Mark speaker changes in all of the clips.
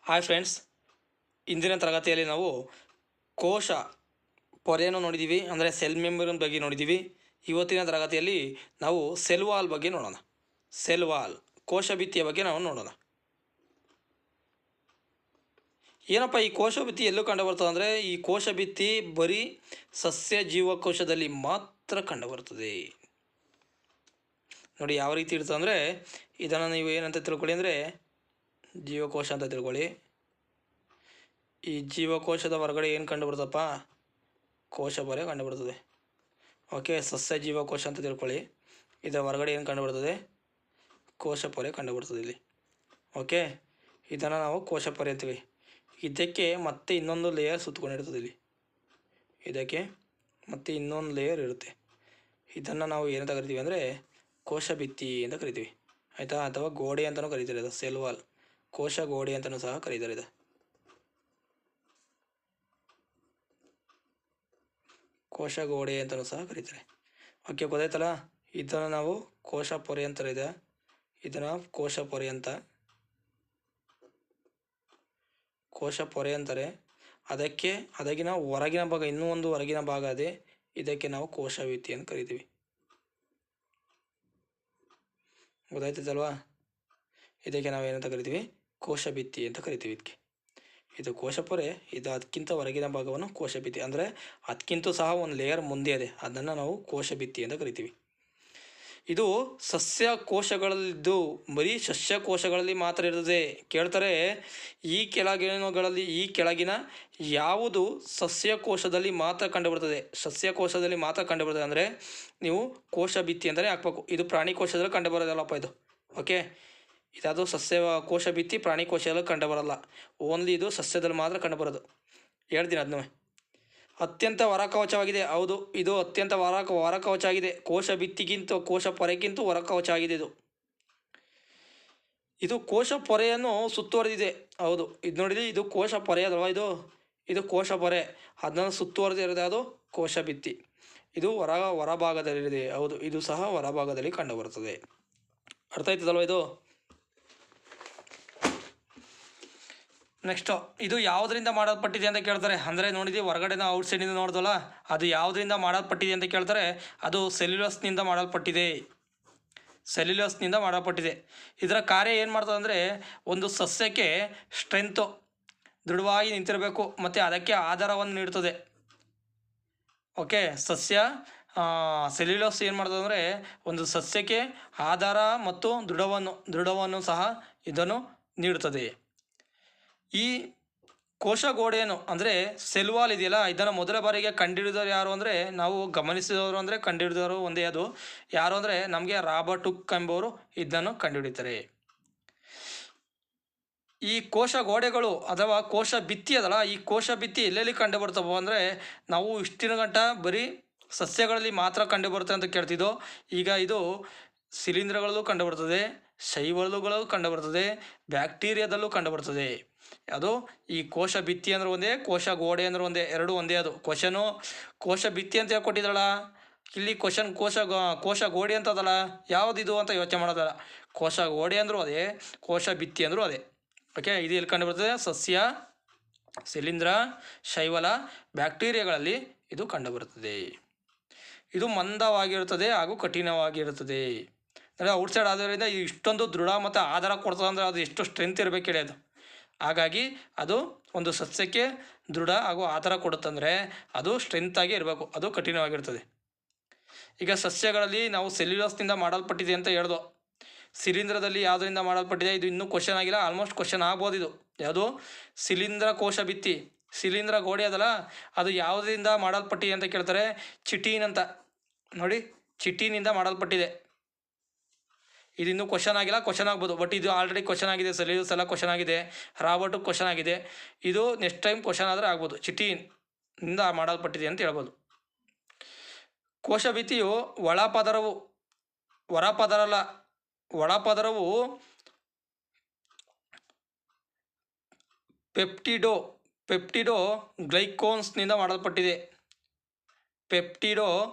Speaker 1: Hi friends, ಇಂದಿನ ತರಗತಿಯಲ್ಲಿ ನಾವು ಕೋಶ ಪೊರೆಯನ್ನು ನೋಡಿದ್ದೀವಿ, ಅಂದರೆ ಸೆಲ್ ಮೆಂಬ್ರೇನ್ ಬಗ್ಗೆ ನೋಡಿದ್ದೀವಿ. ಇವತ್ತಿನ ತರಗತಿಯಲ್ಲಿ ನಾವು ಸೆಲ್ ವಾಲ್ ಬಗ್ಗೆ ನೋಡೋಣ. ಸೆಲ್ ವಾಲ್ ಕೋಶ ಭಿತ್ತಿಯ ಬಗ್ಗೆ ನಾವು ನೋಡೋಣ. ಏನಪ್ಪ ಈ ಕೋಶ ಭಿತ್ತಿ ಎಲ್ಲೂ ಕಂಡುಬರ್ತದೆ ಅಂದರೆ, ಈ ಕೋಶ ಭಿತ್ತಿ ಬರೀ ಸಸ್ಯ ಜೀವಕೋಶದಲ್ಲಿ ಮಾತ್ರ ಕಂಡುಬರ್ತದೆ. ನೋಡಿ ಯಾವ ರೀತಿ ಇರ್ತದೆ ಅಂದರೆ, ಇದನ್ನು ನೀವು ಏನಂತ ತಿಳ್ಕೊಳ್ಳಿ ಅಂದರೆ ಜೀವಕೋಶ ಅಂತ ತಿಳ್ಕೊಳ್ಳಿ. ಈ ಜೀವಕೋಶದ ಹೊರಗಡೆ ಏನು ಕಂಡುಬರ್ತಪ್ಪ? ಕೋಶ ಪೊರೆ ಕಂಡುಬರ್ತದೆ. ಓಕೆ, ಸಸ್ಯ ಜೀವಕೋಶ ಅಂತ ತಿಳ್ಕೊಳ್ಳಿ. ಇದರ ಹೊರಗಡೆ ಏನು ಕಂಡುಬರ್ತದೆ? ಕೋಶ ಪೊರೆ ಕಂಡುಬರ್ತದೆ ಇಲ್ಲಿ. ಓಕೆ, ಇದನ್ನು ನಾವು ಕೋಶ ಪೊರೆ ಅಂತೀವಿ. ಇದಕ್ಕೆ ಮತ್ತೆ ಇನ್ನೊಂದು ಲೇಯರ್ ಸುತ್ತಕೊಂಡಿರ್ತದೆ ಇಲ್ಲಿ. ಇದಕ್ಕೆ ಮತ್ತೆ ಇನ್ನೊಂದು ಲೇಯರ್ ಇರುತ್ತೆ. ಇದನ್ನು ನಾವು ಏನಂತ ಕರಿತೀವಿ ಅಂದರೆ ಕೋಶ ಭಿತ್ತಿ ಅಂತ ಕರಿತೀವಿ, ಆಯಿತಾ? ಅಥವಾ ಗೋಡೆ ಅಂತಲೂ ಕರೀತಾರೆ. ಇದು ಸೆಲ್ ವಾಲ್, ಕೋಶ ಗೋಡೆ ಅಂತಲೂ ಸಹ ಕರೀತಾರೆ. ಇದು ಕೋಶ ಗೋಡೆ ಅಂತಲೂ ಸಹ ಕರೀತಾರೆ. ಓಕೆ, ಗೊತ್ತಾಯ್ತಲ್ಲ? ಇದನ್ನು ನಾವು ಕೋಶ ಪೊರೆ ಅಂತಾರೆ. ಇದನ್ನು ಕೋಶ ಪೊರೆ ಅಂತ, ಕೋಶ ಪೊರೆ ಅಂತಾರೆ. ಅದಕ್ಕಿನ ಹೊರಗಿನ ಭಾಗ, ಇನ್ನೂ ಒಂದು ಹೊರಗಿನ ಭಾಗ ಅದೇ, ಇದಕ್ಕೆ ನಾವು ಕೋಶ ಭಿತ್ತಿ ಅಂತ ಕರಿತೀವಿ. ಗೊತ್ತಾಯ್ತಲ್ವಾ? ಇದಕ್ಕೆ ನಾವು ಏನಂತ ಕರಿತೀವಿ? ಕೋಶ ಭಿತ್ತಿ ಅಂತ ಕರಿತೀವಿ. ಇದು ಕೋಶ ಪೊರೆ, ಇದು ಅದಕ್ಕಿಂತ ಹೊರಗಿನ ಭಾಗವನ್ನು ಕೋಶ ಭಿತ್ತಿ, ಅಂದರೆ ಅದಕ್ಕಿಂತ ಸಹ ಒಂದು ಲೇಯರ್ ಮುಂದೆ ಇದೆ, ಅದನ್ನು ನಾವು ಕೋಶ ಭಿತ್ತಿ ಅಂತ ಕರಿತೀವಿ. ಇದು ಸಸ್ಯ ಕೋಶಗಳಲ್ಲಿದ್ದು ಬರೀ ಸಸ್ಯ ಕೋಶಗಳಲ್ಲಿ ಮಾತ್ರ ಇರ್ತದೆ. ಕೇಳ್ತಾರೆ, ಈ ಕೆಳಗಿನ ಯಾವುದು ಸಸ್ಯ ಕೋಶದಲ್ಲಿ ಮಾತ್ರ ಕಂಡುಬರ್ತದೆ? ಸಸ್ಯ ಕೋಶದಲ್ಲಿ ಮಾತ್ರ ಕಂಡುಬರ್ತದೆ ಅಂದರೆ ನೀವು ಕೋಶ ಭಿತ್ತಿ ಅಂತಲೇ ಹಾಕ್ಬೇಕು. ಇದು ಪ್ರಾಣಿ ಕೋಶದಲ್ಲಿ ಕಂಡುಬರೋದಲ್ಲಪ್ಪ ಇದು. ಓಕೆ, ಇದಾದರೂ ಸಸ್ಯ ಕೋಶ ಭಿತ್ತಿ ಪ್ರಾಣಿ ಕೋಶದಲ್ಲಿ ಕಂಡುಬರಲ್ಲ, ಓನ್ಲಿ ಇದು ಸಸ್ಯದಲ್ಲಿ ಮಾತ್ರ ಕಂಡುಬರೋದು. ಹೇಳ್ತೀನಿ ಅದನ್ನೂ. ಅತ್ಯಂತ ಹೊರಕವಚವಾಗಿದೆ. ಹೌದು, ಇದು ಅತ್ಯಂತ ಹೊರಕವಚ ಆಗಿದೆ. ಕೋಶ ಭಿತ್ತಿಗಿಂತ, ಕೋಶ ಪೊರೆಗಿಂತ ಹೊರಕವಚ ಆಗಿದೆ ಇದು ಕೋಶ ಪೊರೆಯನ್ನು ಸುತ್ತುವರೆದಿದೆ. ಹೌದು, ಇದು ನೋಡಿರಿ, ಇದು ಕೋಶ ಪೊರೆ ಅಲ್ವಾ? ಇದು ಕೋಶ ಪೊರೆ, ಅದನ್ನು ಸುತ್ತುವರೆದಿರೋದು ಅದು ಕೋಶ ಭಿತ್ತಿ. ಇದು ಹೊರಭಾಗದಲ್ಲಿದೆ. ಹೌದು, ಇದು ಸಹ ಹೊರಭಾಗದಲ್ಲಿ ಕಂಡುಬರುತ್ತದೆ. ಅರ್ಥ ಆಯ್ತದಲ್ವ ಇದು? ನೆಕ್ಸ್ಟು, ಇದು ಯಾವುದರಿಂದ ಮಾಡಲ್ಪಟ್ಟಿದೆ ಅಂತ ಕೇಳ್ತಾರೆ. ಅಂದರೆ ನೋಡಿದ್ವಿ, ಹೊರಗಡೆನ ಔಟ್ಸೈಡಿಂದ ನೋಡಿದ್ವಲ್ಲ, ಅದು ಯಾವುದರಿಂದ ಮಾಡಲ್ಪಟ್ಟಿದೆ ಅಂತ ಕೇಳ್ತಾರೆ. ಅದು ಸೆಲ್ಯುಲೋಸ್ನಿಂದ ಮಾಡಲ್ಪಟ್ಟಿದೆ. ಸೆಲ್ಯುಲೋಸ್ನಿಂದ ಮಾಡಲ್ಪಟ್ಟಿದೆ. ಇದರ ಕಾರ್ಯ ಏನು ಮಾಡ್ತದೆ ಅಂದರೆ, ಒಂದು ಸಸ್ಯಕ್ಕೆ ಸ್ಟ್ರೆಂತು, ದೃಢವಾಗಿ ನಿಂತಿರಬೇಕು, ಮತ್ತು ಅದಕ್ಕೆ ಆಧಾರವನ್ನು ನೀಡ್ತದೆ. ಓಕೆ, ಸೆಲ್ಯುಲೋಸ್ ಏನು ಮಾಡ್ತದೆ ಅಂದರೆ, ಒಂದು ಸಸ್ಯಕ್ಕೆ ಆಧಾರ ಮತ್ತು ದೃಢವನ್ನು ಸಹ ಇದನ್ನು ನೀಡುತ್ತದೆ. ಈ ಕೋಶ ಗೋಡೆಯನ್ನು ಅಂದರೆ ಸೆಲ್ ವಾಲ್ ಇದೆಯಲ್ಲ, ಇದನ್ನು ಮೊದಲ ಬಾರಿಗೆ ಕಂಡುಹಿಡಿದವರು ಯಾರು ಅಂದರೆ, ನಾವು ಗಮನಿಸಿದವರು ಅಂದರೆ ಕಂಡುಹಿಡಿದವರು ಒಂದೇ. ಅದು ಯಾರು ಅಂದರೆ ನಮಗೆ ರಾಬರ್ಟ್ ಹುಕ್ ಎಂಬುವರು ಇದನ್ನು ಕಂಡುಹಿಡಿತಾರೆ. ಈ ಕೋಶ ಗೋಡೆಗಳು ಅಥವಾ ಕೋಶ ಭಿತ್ತಿ ಅದಲ್ಲ, ಈ ಕೋಶ ಭಿತ್ತಿ ಎಲ್ಲೆಲ್ಲಿ ಕಂಡು ಬರ್ತವೆ ಅಂದರೆ, ನಾವು ಇಷ್ಟಿನ ಗಂಟ ಬರೀ ಸಸ್ಯಗಳಲ್ಲಿ ಮಾತ್ರ ಕಂಡುಬರುತ್ತೆ ಅಂತ ಕೇಳ್ತಿದ್ದೋ. ಈಗ ಇದು ಶಿಲೀಂಧ್ರಗಳಲ್ಲೂ ಕಂಡುಬರ್ತದೆ, ಶೈವಾಲುಗಳಲ್ಲೂ ಕಂಡುಬರ್ತದೆ, ಬ್ಯಾಕ್ಟೀರಿಯಾದಲ್ಲೂ ಕಂಡುಬರ್ತದೆ. ಅದು ಈ ಕೋಶ ಭಿತ್ತಿ ಅಂದ್ರೆ ಒಂದೇ, ಕೋಶ ಗೋಡೆ ಅಂದ್ರೆ ಒಂದೇ, ಎರಡು ಒಂದೇ. ಅದು ಕೋಶ ಭಿತ್ತಿ ಅಂತ ಹೇಳ್ಕೊಟ್ಟಿದ್ರಲ್ಲ, ಇಲ್ಲಿ ಕೋಶ ಗೋಡೆ ಅಂತ ಅದಲ್ಲ, ಯಾವುದಿದು ಅಂತ ಯೋಚನೆ ಮಾಡೋದಲ್ಲ. ಕೋಶ ಗೋಡೆ ಅಂದರೂ ಅದೇ, ಕೋಶ ಭಿತ್ತಿ ಅಂದರೂ ಅದೇ. ಓಕೆ, ಇದು ಎಲ್ಲಿ ಕಂಡುಬರ್ತದೆ? ಸಸ್ಯ, ಶಿಲೀಂಧ್ರ, ಶೈವಾಲ, ಬ್ಯಾಕ್ಟೀರಿಯಾಗಳಲ್ಲಿ ಇದು ಕಂಡುಬರುತ್ತದೆ. ಇದು ಮಂದವಾಗಿರುತ್ತದೆ ಹಾಗೂ ಕಠಿಣವಾಗಿರುತ್ತದೆ. ಅಂದರೆ ಔಟ್ಸೈಡ್ ಆದ್ರಿಂದ ಇಷ್ಟೊಂದು ದೃಢ ಮತ್ತು ಆಧಾರ ಕೊಡ್ತದೆ ಅಂದರೆ ಅದು ಎಷ್ಟು ಸ್ಟ್ರೆಂತ್ ಇರಬೇಕು ಹೇಳಿ ಅದು. ಹಾಗಾಗಿ ಅದು ಒಂದು ಸಸ್ಯಕ್ಕೆ ದೃಢ ಹಾಗೂ ಆಧಾರ ಕೊಡುತ್ತಂದರೆ ಅದು ಸ್ಟ್ರೆಂತಾಗಿ ಇರಬೇಕು, ಅದು ಕಠಿಣವಾಗಿರ್ತದೆ. ಈಗ ಸಸ್ಯಗಳಲ್ಲಿ ನಾವು ಸೆಲ್ಯುಲೋಸ್ನಿಂದ ಮಾಡಲ್ಪಟ್ಟಿದೆ ಅಂತ ಹೇಳ್ದೋ. ಶಿಲೀಂಧ್ರದಲ್ಲಿ ಯಾವುದರಿಂದ ಮಾಡಲ್ಪಟ್ಟಿದೆ? ಇದು ಇನ್ನೂ ಕ್ವಶನ್ ಆಗಿಲ್ಲ, ಆಲ್ಮೋಸ್ಟ್ ಕ್ವಶನ್ ಆಗ್ಬೋದು ಇದು. ಯಾವುದು? ಶಿಲೀಂಧ್ರ ಕೋಶ ಭಿತ್ತಿ, ಶಿಲೀಂಧ್ರ ಗೋಡೆ ಅದಲ್ಲ, ಅದು ಯಾವುದರಿಂದ ಮಾಡಲ್ಪಟ್ಟಿದೆ ಅಂತ ಕೇಳ್ತಾರೆ. ಚಿಟೀನ್ ಅಂತ ನೋಡಿ, ಚಿಟೀನಿಂದ ಮಾಡಲ್ಪಟ್ಟಿದೆ. ಇದು ಇನ್ನೂ ಕ್ವಶನ್ ಆಗಿಲ್ಲ, ಕ್ವಶನ್ ಆಗ್ಬೋದು, ಬಟ್ ಇದು ಆಲ್ರೆಡಿ ಕ್ವಶನ್ ಆಗಿದೆ. ಸೆಲ್ಯುಲೋಸ್ ಎಲ್ಲ ಕ್ವಶನ್ ಆಗಿದೆ, ರಾಬರ್ಟ್ ಕ್ವಶನ್ ಆಗಿದೆ. ಇದು ನೆಕ್ಸ್ಟ್ ಟೈಮ್ ಕ್ವಶನ್ ಆದರೆ ಆಗ್ಬೋದು. ಚಿಟೀನಿಂದ ಮಾಡಲ್ಪಟ್ಟಿದೆ ಅಂತ ಹೇಳ್ಬೋದು. ಕೋಶ ಭಿತ್ತಿಯು ಒಳಪದರವು, ಹೊರಪದರಲ್ಲ, ಒಳಪದರವು ಪೆಪ್ಟಿಡೋ ಗ್ಲೈಕೋನ್ಸ್ನಿಂದ ಮಾಡಲ್ಪಟ್ಟಿದೆ. ಪೆಪ್ಟಿಡೋ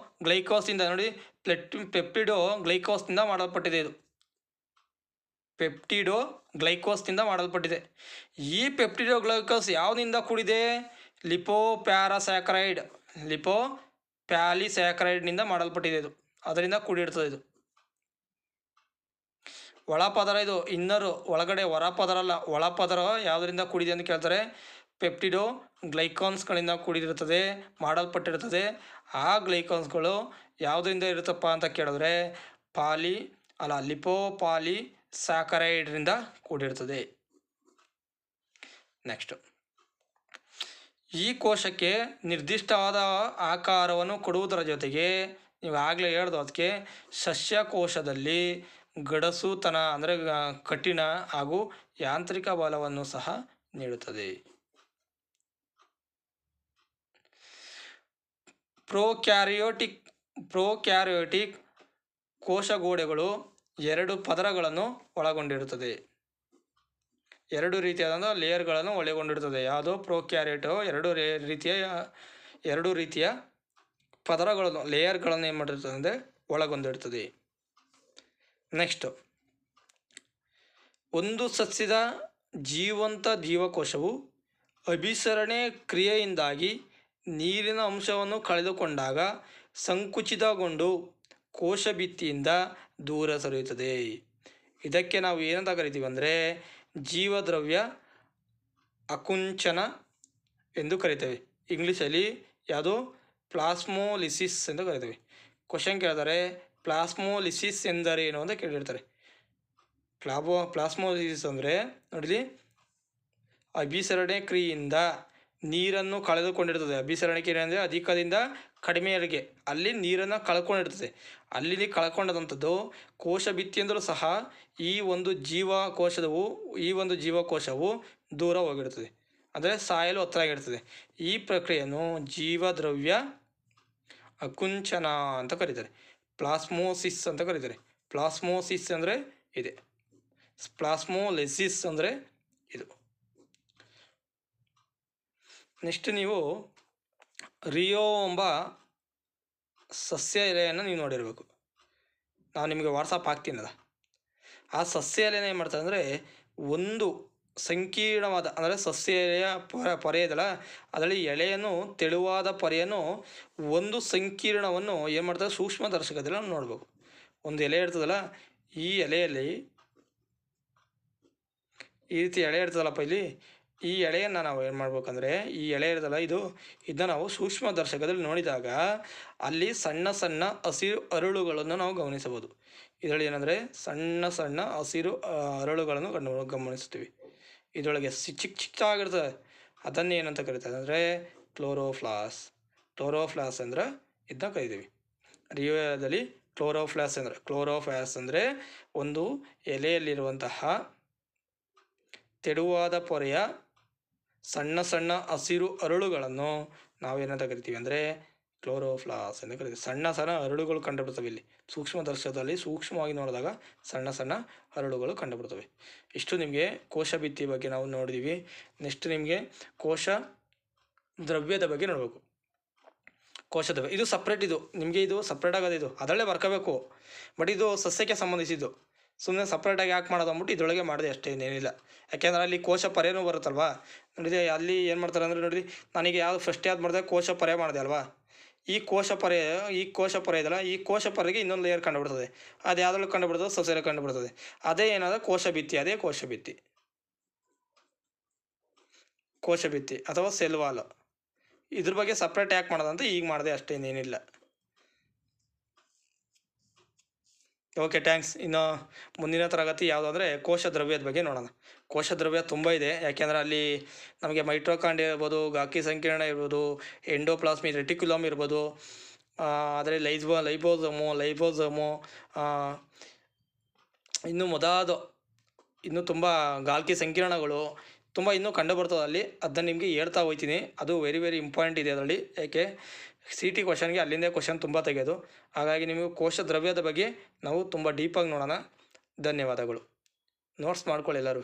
Speaker 1: ಗ್ಲೈಕೋಸ್ನಿಂದ ಮಾಡಲ್ಪಟ್ಟಿದೆ ಇದು. ಪೆಪ್ಟಿಡೋ ಗ್ಲೈಕೋಸ್ನಿಂದ ಮಾಡಲ್ಪಟ್ಟಿದೆ. ಈ ಪೆಪ್ಟಿಡೋ ಗ್ಲೈಕೋಸ್ ಯಾವುದರಿಂದ ಕೂಡಿದೆ? ಲಿಪೋಪ್ಯಾಲಿಸ್ಯಾಕರೈಡ್ನಿಂದ ಮಾಡಲ್ಪಟ್ಟಿದೆ. ಇದು ಅದರಿಂದ ಕೂಡಿರ್ತದೆ. ಇದು ಒಳಪದರ, ಇದು ಇನ್ನರು, ಒಳಗಡೆ ಹೊರಪದರ ಅಲ್ಲ, ಒಳಪದರ ಯಾವುದರಿಂದ ಕೂಡಿದೆ ಅಂತ ಕೇಳ್ತಾರೆ. ಪೆಪ್ಟಿಡೋ ಗ್ಲೈಕಾನ್ಸ್ಗಳಿಂದ ಕೂಡಿರುತ್ತದೆ, ಮಾಡಲ್ಪಟ್ಟಿರುತ್ತದೆ. ಆ ಗ್ಲೈಕಾನ್ಸ್ಗಳು ಯಾವುದರಿಂದ ಇರುತ್ತಪ್ಪ ಅಂತ ಕೇಳಿದ್ರೆ ಲಿಪೋಪಾಲಿಸ್ಯಾಕರೈಡ್ರಿಂದ ಕೂಡಿರ್ತದೆ. ನೆಕ್ಸ್ಟ್, ಈ ಕೋಶಕ್ಕೆ ನಿರ್ದಿಷ್ಟವಾದ ಆಕಾರವನ್ನು ಕೊಡುವುದರ ಜೊತೆಗೆ ನೀವು ಆಗಲೇ ಹೇಳ್ದು ಅದಕ್ಕೆ ಸಸ್ಯಕೋಶದಲ್ಲಿ ಗಡಸುತನ ಅಂದರೆ ಕಠಿಣ ಹಾಗೂ ಯಾಂತ್ರಿಕ ಬಲವನ್ನು ಸಹ ನೀಡುತ್ತದೆ. ಪ್ರೋಕ್ಯಾರಿಯೋಟಿಕ್ ಕೋಶಗೋಡೆಗಳು 2 ಪದರಗಳನ್ನು ಒಳಗೊಂಡಿರುತ್ತದೆ. 2 ರೀತಿಯಾದ ಲೇಯರ್ಗಳನ್ನು ಒಳಗೊಂಡಿರುತ್ತದೆ. ಯಾವುದು? ಪ್ರೋಕ್ಯಾರಿಯೋಟ್ 2 ರೀತಿಯ ಪದರಗಳನ್ನು, ಲೇಯರ್ಗಳನ್ನು ಏನು ಮಾಡಿರ್ತದೆ ಅಂದರೆ ಒಳಗೊಂಡಿರುತ್ತದೆ. ನೆಕ್ಸ್ಟ್, ಒಂದು ಸಸ್ಯದ ಜೀವಂತ ಜೀವಕೋಶವು ಅಭಿಸರಣೆ ಕ್ರಿಯೆಯಿಂದಾಗಿ ನೀರಿನ ಅಂಶವನ್ನು ಕಳೆದುಕೊಂಡಾಗ ಸಂಕುಚಿತಗೊಂಡು ಕೋಶಭಿತ್ತಿಯಿಂದ ದೂರ ಸರಿಯುತ್ತದೆ. ಇದಕ್ಕೆ ನಾವು ಏನಂತ ಕರಿತೀವಿ ಅಂದರೆ ಜೀವದ್ರವ್ಯ ಅಕುಂಚನ ಎಂದು ಕರಿತೇವೆ. ಇಂಗ್ಲೀಷಲ್ಲಿ ಯಾವುದು? ಪ್ಲಾಸ್ಮೋಲಿಸಿಸ್ ಎಂದು ಕರಿತೇವೆ. ಕ್ವಶನ್ ಕೇಳ್ತಾರೆ, ಪ್ಲಾಸ್ಮೋಲಿಸಿಸ್ ಎಂದರೇನು ಅಂತ ಕೇಳಿರ್ತಾರೆ. ಪ್ಲಾಸ್ಮೋಲಿಸಿಸ್ ಅಂದರೆ ನೋಡಿಲಿ, ಅಭಿಸರಣೆ ಕ್ರಿಯೆಯಿಂದ ನೀರನ್ನು ಕಳೆದುಕೊಂಡಿರ್ತದೆ. ಅಭಿಸರಣೆ ಕ್ರಿಯೆ ಅಂದರೆ ಅಧಿಕದಿಂದ ಕಡಿಮೆಯವರೆಗೆ ಅಲ್ಲಿ ನೀರನ್ನು ಕಳ್ಕೊಂಡಿರ್ತದೆ. ಅಲ್ಲಿ ಕಳ್ಕೊಂಡಂಥದ್ದು ಕೋಶ ಭಿತ್ತಿಯಿಂದಲೂ ಸಹ ಈ ಒಂದು ಜೀವಕೋಶವು ದೂರ ಹೋಗಿರ್ತದೆ, ಅಂದರೆ ಸಾಯಲು ಹತ್ತಿರಾಗಿರ್ತದೆ. ಈ ಪ್ರಕ್ರಿಯೆಯನ್ನು ಜೀವದ್ರವ್ಯ ಅಕುಂಚನ ಅಂತ ಕರೀತಾರೆ, ಪ್ಲಾಸ್ಮೋಸಿಸ್ ಅಂತ ಕರೀತಾರೆ. ಪ್ಲಾಸ್ಮೋಸಿಸ್ ಅಂದರೆ ಇದೆ, ಪ್ಲಾಸ್ಮೋಲಿಸಿಸ್ ಅಂದರೆ ಇದು. ನೆಕ್ಸ್ಟ್, ನೀವು ರಿಯೋ ಎಂಬ ಸಸ್ಯ ಎಲೆಯನ್ನು ನೀವು ನೋಡಿರಬೇಕು. ನಾನು ನಿಮಗೆ ವಾಟ್ಸಪ್ ಹಾಕ್ತೀನಲ್ಲ, ಆ ಸಸ್ಯ ಎಲೆನ ಏನು ಮಾಡ್ತಾರೆ ಅಂದರೆ ಒಂದು ಸಂಕೀರ್ಣವಾದ, ಅಂದರೆ ಸಸ್ಯ ಎಲೆಯ ಪೊರೆ ಇದಲ್ಲ, ಅದರಲ್ಲಿ ಎಲೆಯನ್ನು, ತೆಳುವಾದ ಪೊರೆಯನ್ನು, ಒಂದು ಸಂಕೀರ್ಣವನ್ನು ಏನು ಮಾಡ್ತಾರೆ ಸೂಕ್ಷ್ಮದರ್ಶಕದಲ್ಲಿ ನಾವು ನೋಡಬೇಕು. ಒಂದು ಎಲೆ ಇರ್ತದಲ್ಲ, ಈ ಎಲೆಯಲ್ಲಿ ಈ ರೀತಿ ಎಳೆ ಇರ್ತದಲ್ಲಪ್ಪ, ಇಲ್ಲಿ ಈ ಎಳೆಯನ್ನು ನಾವು ಏನು ಮಾಡ್ಬೇಕಂದ್ರೆ, ಈ ಎಳೆ ಇರ್ತದಲ್ಲ ಇದನ್ನು ನಾವು ಸೂಕ್ಷ್ಮದರ್ಶಕದಲ್ಲಿ ನೋಡಿದಾಗ ಅಲ್ಲಿ ಸಣ್ಣ ಸಣ್ಣ ಹಸಿರು ಅರಳುಗಳನ್ನು ನಾವು ಗಮನಿಸಬಹುದು. ಇದರಲ್ಲಿ ಏನಂದರೆ ಸಣ್ಣ ಸಣ್ಣ ಹಸಿರು ಅರಳುಗಳನ್ನು ಗಮನಿಸ್ತೀವಿ. ಇದರೊಳಗೆ ಚಿಕ್ಕದಾಗಿರ್ತದೆ, ಅದನ್ನು ಏನಂತ ಕರಿತಾರೆ ಅಂದರೆ ಕ್ಲೋರೋಫ್ಲಾಸ್ ಅಂದ್ರೆ ಇದನ್ನ ಕರಿತೀವಿ. ರಿಯೋದಲ್ಲಿ ಕ್ಲೋರೋಫ್ಲಾಸ್ ಅಂದರೆ ಒಂದು ಎಲೆಯಲ್ಲಿರುವಂತಹ ತೆಳುವಾದ ಪೊರೆಯ ಸಣ್ಣ ಸಣ್ಣ ಹಸಿರು ಅರಳುಗಳನ್ನು ನಾವೇನಂತ ಕರಿತೀವಿ ಅಂದರೆ ಕ್ಲೋರೋಫ್ಲಾಸ್ ಅಂತ ಕರಿತೀವಿ. ಸಣ್ಣ ಸಣ್ಣ ಅರಳುಗಳು ಕಂಡುಬರ್ತವೆ. ಇಲ್ಲಿ ಸೂಕ್ಷ್ಮದರ್ಶಕದಲ್ಲಿ ಸೂಕ್ಷ್ಮವಾಗಿ ನೋಡಿದಾಗ ಸಣ್ಣ ಸಣ್ಣ ಅರಳುಗಳು ಕಂಡುಬರ್ತವೆ. ಇಷ್ಟು ನಿಮಗೆ ಕೋಶ ಭಿತ್ತಿ ಬಗ್ಗೆ ನಾವು ನೋಡಿದ್ದೀವಿ. ನೆಕ್ಸ್ಟ್ ನಿಮಗೆ ಕೋಶ ದ್ರವ್ಯದ ಬಗ್ಗೆ ನೋಡಬೇಕು. ಕೋಶ ದ್ರವ್ಯ ಇದು ಸಪ್ರೇಟ್, ಇದು ನಿಮಗೆ ಇದು ಸಪ್ರೇಟ್ ಆಗೋದು, ಇದು ಅದರಲ್ಲೇ ಬರ್ಕೋಬೇಕು. ಬಟ್ ಇದು ಸಸ್ಯಕ್ಕೆ ಸಂಬಂಧಿಸಿದ್ದು, ಸುಮ್ಮನೆ ಸಪ್ರೇಟಾಗಿ ಯಾಕೆ ಮಾಡೋದು ಅಂದ್ಬಿಟ್ಟು ಇದರೊಳಗೆ ಮಾಡಿದೆ ಅಷ್ಟೇ, ಏನಿಲ್ಲ. ಯಾಕೆಂದರೆ ಅಲ್ಲಿ ಕೋಶ ಪರ್ಯನೂ ಬರುತ್ತಲ್ವಾ, ನೋಡಿದೆ ಅಲ್ಲಿ ಏನು ಮಾಡ್ತಾರೆ ಅಂದರೆ ನೋಡಿರಿ, ನನಗೆ ಯಾವುದು ಫಸ್ಟ್ ಯಾವ್ದು ಮಾಡಿದೆ ಕೋಶ ಪರ್ಯ ಮಾಡಿದೆ ಅಲ್ವಾ, ಈ ಕೋಶ ಪರ್ಯ ಇದಲ್ಲ, ಈ ಕೋಶ ಪರ್ಯಗೆ ಇನ್ನೊಂದು ಲೇಯರ್ ಕಂಡುಬಿಡ್ತದೆ. ಅದು ಯಾವುದ್ರಲ್ಲಿ ಕಂಡುಬಿಡ್ತದೆ? ಸಸ್ಯದಲ್ಲಿ ಕಂಡುಬಿಡ್ತದೆ. ಅದೇ ಏನಾದ ಕೋಶ ಭಿತ್ತಿ ಅಥವಾ ಸೆಲ್ ವಾಲ್. ಇದ್ರ ಬಗ್ಗೆ ಸಪ್ರೇಟ್ ಯಾಕೆ ಮಾಡೋದಂತ ಈಗ ಮಾಡಿದೆ ಅಷ್ಟೇ, ಇನ್ನೇನಿಲ್ಲ. Okay, thanks. ಇನ್ನು ಮುಂದಿನ ತರಗತಿ ಯಾವುದಂದರೆ ಕೋಶ ದ್ರವ್ಯದ ಬಗ್ಗೆ ನೋಡೋಣ. ಕೋಶ ದ್ರವ್ಯ ತುಂಬ ಇದೆ, ಯಾಕೆಂದರೆ ಅಲ್ಲಿ ನಮಗೆ ಮೈಟ್ರೋಕಾಂಡ್ರಿಯಾ ಇರ್ಬೋದು, ಗಾಲ್ಕಿ ಸಂಕೀರ್ಣ ಇರ್ಬೋದು, ಎಂಡೋಪ್ಲಾಸ್ಮಿ ರೆಟಿಕ್ಯುಲಮ್ ಇರ್ಬೋದು, ಆದರೆ ಲೈಬೋಸೋಮು ಇನ್ನೂ ತುಂಬ ಗಾಲ್ಕಿ ಸಂಕೀರ್ಣಗಳು ತುಂಬ ಇನ್ನೂ ಕಂಡು ಬರ್ತದೆ ಅಲ್ಲಿ. ಅದನ್ನು ನಿಮಗೆ ಹೇಳ್ತಾ ಹೋಗ್ತೀನಿ. ಅದು ವೆರಿ ವೆರಿ ಇಂಪಾರ್ಟೆಂಟ್ ಇದೆ ಅದರಲ್ಲಿ. ಯಾಕೆ CT ಕ್ವಶನ್ಗೆ ಅಲ್ಲಿಂದೇ ಕ್ವಶನ್ ತುಂಬ ತೆಗೆಯೋದು. ಹಾಗಾಗಿ ನಿಮಗೆ ಕೋಶ ದ್ರವ್ಯದ ಬಗ್ಗೆ ನಾವು ತುಂಬ ಡೀಪಾಗಿ ನೋಡೋಣ. ಧನ್ಯವಾದಗಳು. ನೋಟ್ಸ್ ಮಾಡ್ಕೊಳ್ಳಿ ಎಲ್ಲರೂ.